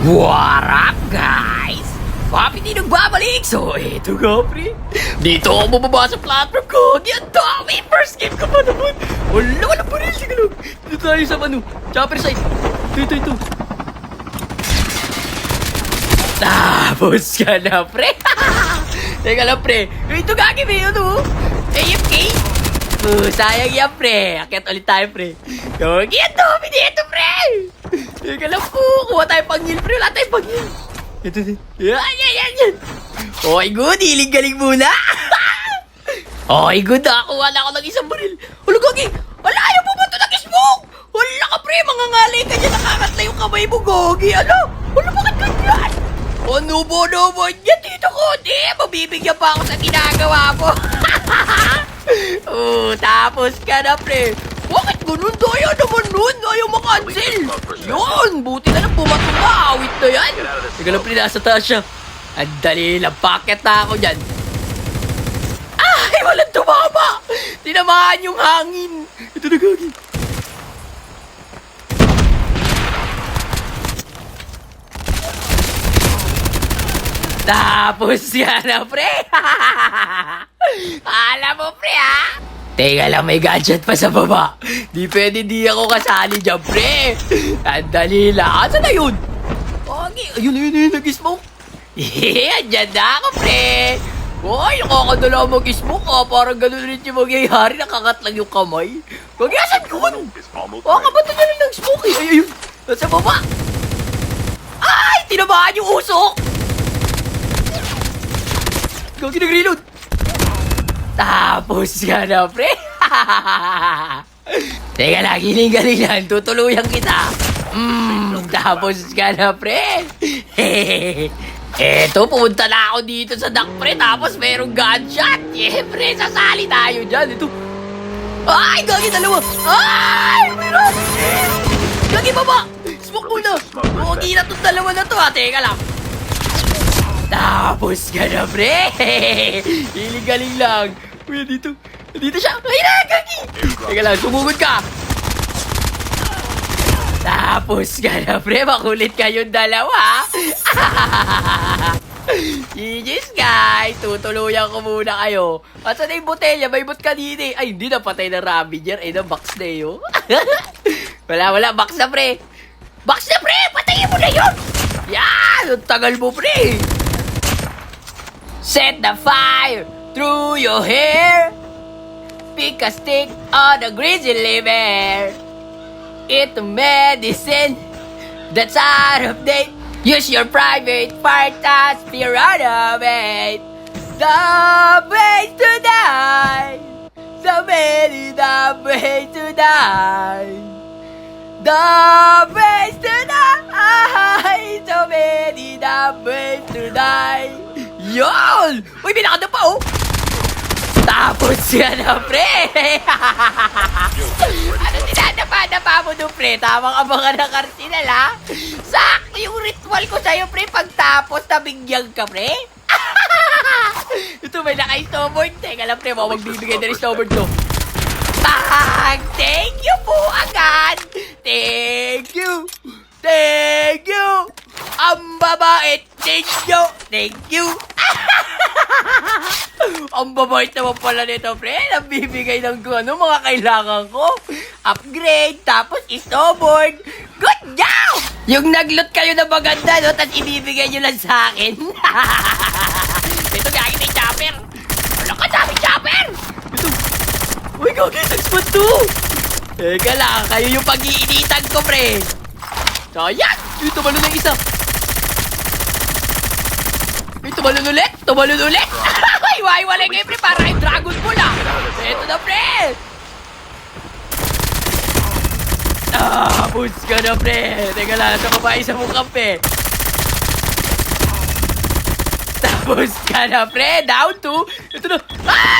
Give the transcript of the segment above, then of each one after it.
What up, guys? Papi di nagbabalik! So, eto nga, pre. Dito ako bumaba sa platform ko. Di ang dami! First game ka pa naman! Wala pa rin. Sige lang. Dito tayo sa chopper side. Ito. Tapos ka na, pre. Teka lang, pre. Ito gagi, may AFK. Sayang yan, pre. Akit ulit tayo, pre. Yogi, ang dami dito, pre. Teka lang po. Kuha tayo pang-heal, pre. Wala tayo pang-heal. Ito. Yan. Okay, good. Hiling-galing muna. Okay, good. Nakakuha na ako ng isang baril. Wala, Gogi. Wala, ayaw mo ba ito nag-smoke? Wala ka, pre. Mangangalay ka dyan. Nakakatla yung kamay mo, Gogi. Wala, bakit ganyan? Ano ba naman yan, Tito Cody? Mabibigyan pa ako sa ginagawa mo. Tapos ka na, pre. Bakit ganun? Daya naman nun. Ayaw makancel. Yun, buti na lang pumato ka. Awit na yan. Teka lang, pre. Nasa taas siya. Ang dali lang. Paket na ako dyan. Ay, walang tumama. Tinamaan yung hangin. Ito na, Gagi. Tapos yan na, pre. Alam mo, pre, ha? Teka lang, may gadget pa sa baba. Di pwede di ako kasali dyan, pre. Ang dali lang. Asa na yun? Okay. Ayun, nag-smoke. Andyan na ako, pre. Uy, nakakadala mag-smoke, ha? Parang ganun rin yung magyayari. Nakakat lang yung kamay. Mag-asan yun? Kabato niya rin ng smoke, eh. Ayun. Nasa baba. Ay, tinabahan yung usok. Gagi, nag-reload. Tapos ka na, pre. Teka lang, hiling-galing lang. Tutuluyan kita. Tapos ka na, pre. Eto, pumunta na ako dito sa duck, pre. Tapos merong gunshot. Pre, sasali tayo dyan. Ito. Ay, Gagi, dalawa. Ay, meron. Gagi, baba. Smoke muna. Okay na itong dalawa na to, ha. Teka lang. Tapos ka na, pre. Hiling-galing lang. Uy, dito siya. Ay na, Gagi. Teka lang, sumugod ka. Tapos ka na, pre. Makulit kayong dalawa. GG's, guys. Tutuluyan ko muna kayo. At saan na yung botelya? May bot kanina eh. Ay, hindi na patay na Ravager. Ay, na box na yun. Wala. Box na, pre. Box na, pre. Patayin mo na yun. Yan. Ang tagal mo, pre. Set the fire through your hair. Pick a stick on a grizzly bear. Eat the medicine that's out of date. Use your private part as fear of it. The way to die. So many the way to die. The way to die. So many the way to die. Yun! Uy, may nakada pa, oh! Tapos yan na, pre! Ano dinadapa mo doon, pre? Tamang abangan ng Arsenal, ha? Sakto yung ritual ko sa'yo, pre. Pagtapos, nabigyan ka, pre. Ito, may naka-snowboard. Teka lang, pre. Magbibigay na rin snowboard ko. Thank you po agad! Thank you! Ang babait! Thank you! Ang babait naman pala nito, pre. Nabibigay ng mga kailangan ko. Upgrade, tapos snowboard. Good job! Yung nag-loot kayo na maganda, no? Tapos ibibigay nyo lang sa akin. Ito, Gagi, may chopper. Wala ka dami chopper! Ito. Uy, Gagi, nag-spot to. Teka lang, kayo yung pag-iinitan ko, pre. So, yan! Ito, tumalon na isa. Tumalon ulit! Ay, waiwalay kayo, pre. Para kay Dragon Ball, ah. Ito na, pre. Tapos ka na, pre. Teka lang, sa babae sa mong kampe. Tapos ka na, pre. Down to. Ito na.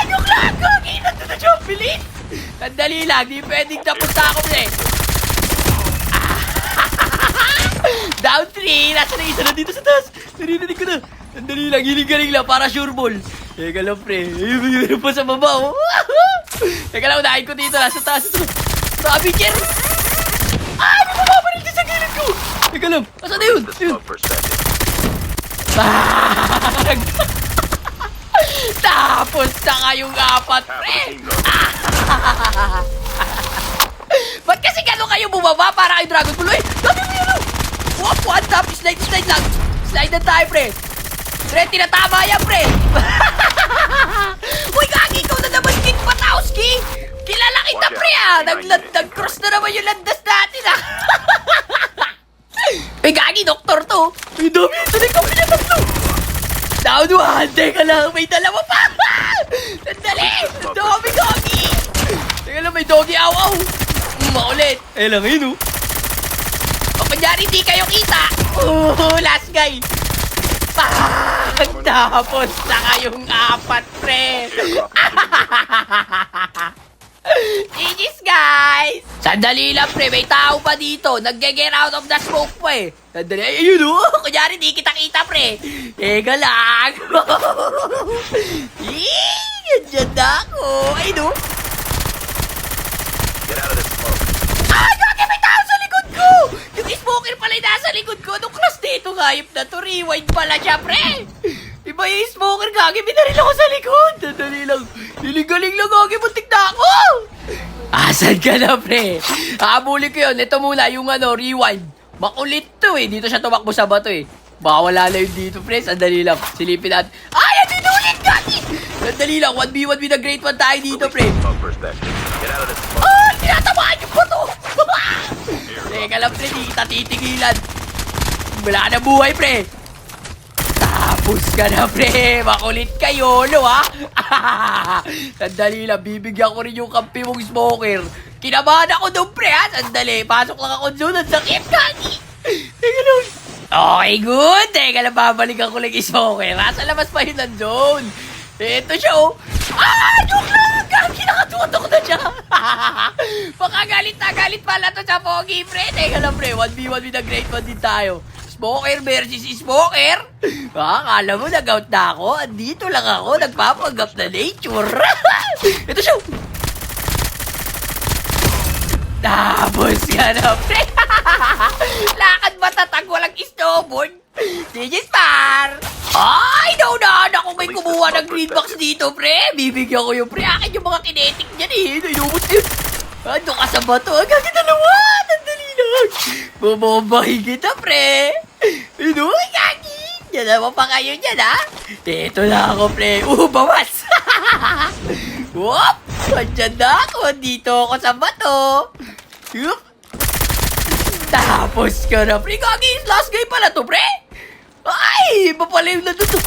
Yung lago! Ito na siya, bilis. Sandali lang, di pwedeng tapos na ako, pre. Down 3. Nasa na isa na dito sa taas. Narinig ko na. Sandali lang, hiling-galing lang para sure ball. Teka lang, pre. Ayun pa sa baba, oh. Teka lang, unahin ko dito. Nasa taas ito. Ravager! May bumabaril ka sa gilid ko! Teka Teka lang. Asan na yun? Yun. Bang! Tapos na kayong apat, pre! Ba't kasi gano'n kayo bumaba para kay Dragon Ball? Dami mo yun, oh! Wop, one tap, slide lang. Slide na tayo, pre. Pre, tinatama yan, pre. Uy, gagi, ikaw na naman, King Patowski. Kilala kita, pre, ah. Nag-cross na naman yung landas natin, ah. Uy, gagi, doktor to. Uy, dami, ito na kami na tatlo. Down one, teka lang, may dalawa pa. Sandali, dami, gagi. Teka lang, may doggy aw-aw. Maulit. Eh lang, yun, oh. O kunyari, di kayo kita. Last guy. Tapos na kayong apat, pre. GG's, guys. Sandali lang, pre. May tao pa dito. Nag-get out of the smoke pa, eh. Sandali. Ay, ayun, oh. Kunyari, di kita kita, pre. Teka lang. Yan na ako. Ayun, oh. Get out of this smoke. Gagi, may tao sa likod ko! Yung smoker pala yung nasa likod ko. Anong class dito, hayop na to? Rewind pala siya, pre! Iba yung smoker, gagi. Binaril ako sa likod. Dadali lang. Liling-galing lang, gagi. Muntik na ako! Asan ka na, pre? Habulin ko yun. Ito muna, yung rewind. Makulit to, eh. Dito siya tumakbo sa bato, eh. Baka wala na yun dito, pre. Sandali lang. Silipin natin. Ay, andito ulit, gagi! Sandali lang. 1v1 with the great one tayo dito, pre. Smoke perspective. Get out of this smoke. Ay, tinatamaan yung bato! Teka lang, pre, di kita titigilan. Wala na buhay, pre. Tapos ka na, pre. Makulit kayo, no, ha? Sandali lang, bibigyan ko rin yung kampi mong smoker. Kinabahan ako doon, pre, ha? Sandali, pasok lang ako doon. Ang sakit, kagi. Teka lang. Okay, good. Teka lang, babalikan ko lang yung smoker, ha? Sa labas pa yun ng zone. Ito siya, oh. Joke lang! Gagi, nakatutok na siya. Baka galit pala to sa Pogi, pre. Teka lang, pre. 1v1 with the great one din tayo. Smoker versus smoker. Akala mo nag-out na ako. Andito lang ako. Nagpapanggap na nature. Ito siya. Tapos ka na, pre. Lakad matatag, walang snowboard. Digis par. Ay, naunahan ako may kumuha ng green box dito, pre. Bibigyan ko yung pre. Akin yung mga kinetic niyan, eh. Inubos na yun. Ano ka sa bato? Gagi dalawa. Nandali lang. Bumombahin kita, pre. Inuwi, gagi. Dalawa pa kayo niyan, ha? Ito na ako, pre. Bawas. Whoop. Andyan na ako. Dito ako sa bato. Yup. Tapos ka na, pre. Gagi, last guy pala to, pre. Ay, iba pala yung nandito.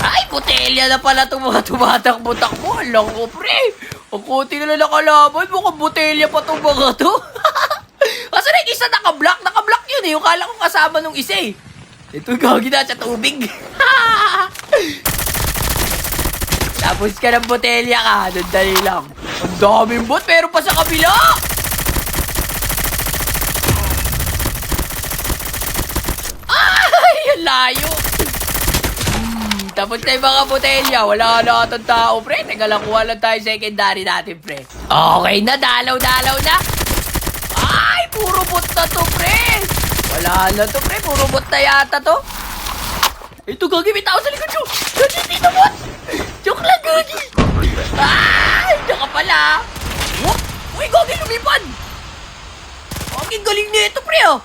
Ay, botelya na pala itong mga tumatakbo-takbo. Alam ko, pre. Ang konti na lang nakalaban. Mukhang botelya pa itong mga to. Kasi na yung isa naka-block. Naka-block yun, eh. Yung kala ko kasama nung isa, eh. Ito, gagi na sa tubig. Tapos ka ng botelya ka. Dali lang. Ang daming bot. Meron pa sa kabila. Ay, ang layo. Tapos na yung mga botelya. Wala na atong tao, pre. Teka lang, kuha lang tayo secondary natin, pre. Okay na, dalaw-dalaw na. Ay, puro bot na to, pre. Wala na to, pre. Puro bot na yata to. Ito, gagi, may tao sa likod ko. Gagi, dito bot. Joke lang, gagi. Ay, diyan ka pala. Whoop. Uy, gagi, lumipad. Gagi, galing na ito, pre, oh.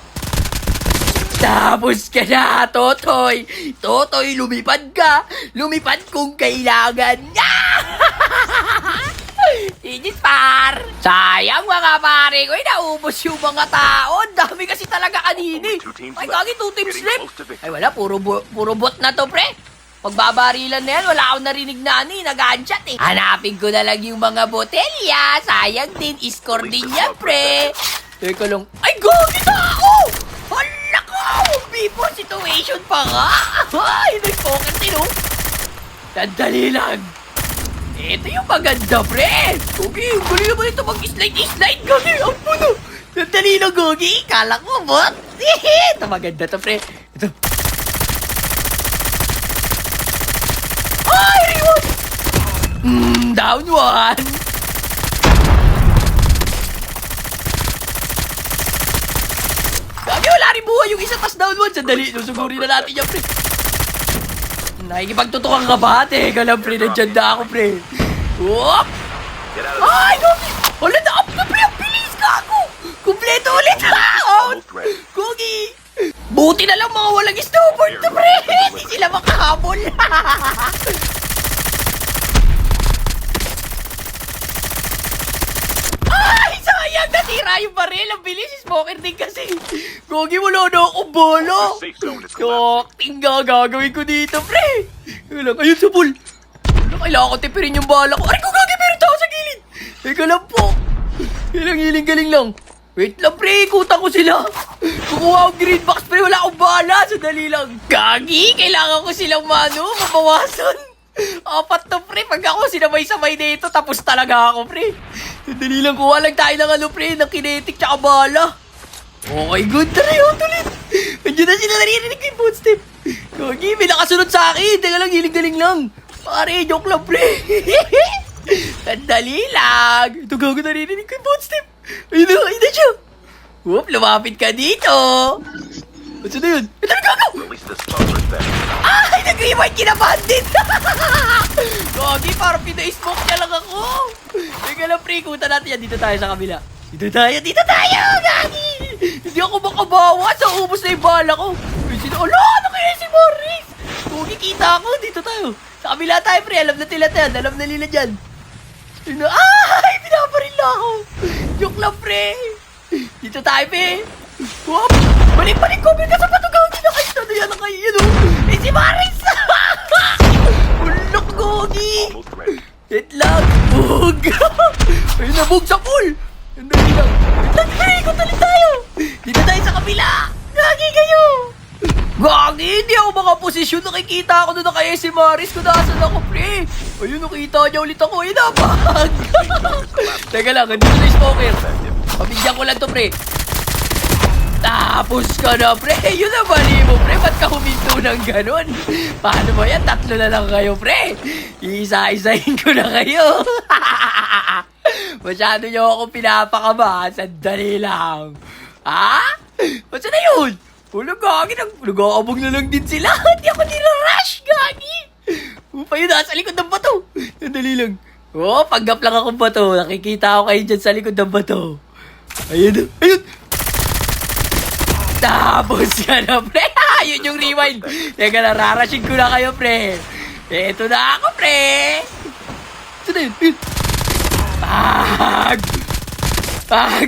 Tapos ka na, Totoy. Totoy, lumipad ka. Lumipad kung kailangan niya. Digis par. Sayang mga pare ko. Naubos yung mga tao. Ang dami kasi talaga kanini. Ay, gagi, 2 teams left. Ay, wala. Puro bot na to, pre. Pagbabarilan na yan, wala akong narinig na nag-gunshot, eh. Hanapin ko na lang yung mga botelya. Sayang din. Score din yan, pre. Teka lang. Ay, gagi na ako. Hala ko! Before situation pa nga! Ay, nag-poker din, oh! Sandali lang! Ito yung maganda, pre! Gogi, gulo naman ito mag-slide-slide! Gogi, ang puno! Sandali lang, Gogi! Kala ko, bot! Ito maganda to, pre! Ito! Ay, reward! Down one! Gagi, wala rin buhay yung isa, tas down one. Sandali, susugurin na natin yan, pre. Nakikipagtutukan ka ba? Teka lang, pre. Nandiyan na ako, pre. Whoop! Get out of the Ay, Gogi! Wala na up na, pre. Ang bilis ka ako. Kumpleto ulit. Out! Gogi! Buti na lang mga walang snowboard to, pre. Hindi sila makahabol. Ay, sayang. Natira yung baril. Ang bilis. Smoker din kasi. Gogi, wala na akong bola. safe zone is collapsing. Tingga, gagawin ko dito, pre. Ayun sa pool. Kailangan ko tipirin yung bala ko. Aray ko, Gogi, meron ako sa gilid. Teka lang po. Hiling-galing lang. Wait lang, pre. Ikutan ko sila. Kukuha akong green box, pre. Wala akong bala. Sandali lang. Gagi, kailangan ko silang mabawasan. Apat to, pre. Pag ako sinabay-sabay dito, tapos talaga ako, pre. Sandali lang. Kuha lang tayo ng pre, ng kinetic tsaka bala. Okay, good. Tara yun, tulit. Andiyan na sila, naririnig ko yung footstep. Gagi, may nakasunod sa akin. Teka lang, hiling-galing lang. Pare, joke lang, pre. Sandali lang. Ito, gago, naririnig ko yung footstep. Ayun na siya. Whoop, lumapit ka dito. What's na yun? Ito na, gago. Release the smoker's back. Ay, nag-rewind kinabahan din. Gagi, parang pina-smoke niya lang ako. Teka lang, pre, ikutan natin yan. Dito tayo sa kabila. Dito tayo, Gagi. Hindi ako makabawa. Sa ubos na yung bala ko. Ala, ano kaya si Morris? Kung kikita ako, dito tayo. Sa kabila tayo, pre. Alam na nila yan. Alam na nila dyan. Ay, pinaparil na ako. Joke lang, pre. Dito tayo, pre. Whoop. Balik, cover ka sa patugaw. Hindi na kayo. Ano yan, kayo yun, oh. Eh, si Morris. Ulok, Gogi. Almost ready. Wait lang. Bug. Ayun na, bug sa pool. Sandali lang. Ikot ulit tayo. Dito tayo sa kabila. Gagi kayo. Gagi, hindi ako makaposisyon. Nakikita ako doon na kaya si Maris kung nasan ako, pre. Ayun, nakita niya ulit ako. Ayun na, bag. Teka lang, andito na yung smoker. Pabigyan ko lang to, pre. Tapos ka na, pre. Yun na, mali mo, pre. Ba't ka huminto ng ganun? Paano ba yan? 3 na lang kayo, pre. Isa-isahin ko na kayo. Masyado niyo ako pinapakaba. Sandali lang. Ha? Ba't na yun? Wala, Gagi. Nag-aabog na lang din sila. Hindi ako nirarush, Gagi. Pa yun, nasa likod ng bato. Sandali lang. Oh, panggap lang akong bato. Nakikita ko kayo dyan sa likod ng bato. Ayun. Tapos ka na, pre. Yun yung rewind. Teka, nararashing ko na kayo, pre. Eto na ako, pre. Ito na yun.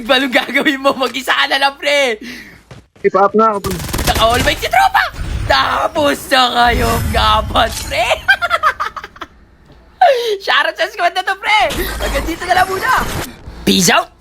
Balong gagawin mo. Mag-isa ka na lang, pre. Ipa-up na ako. Naka-all mic si tropa. Tapos na kayo, gapat, pre. Shoutout sa squad na to, pre. Hanggang dito na lang muna. Peace out.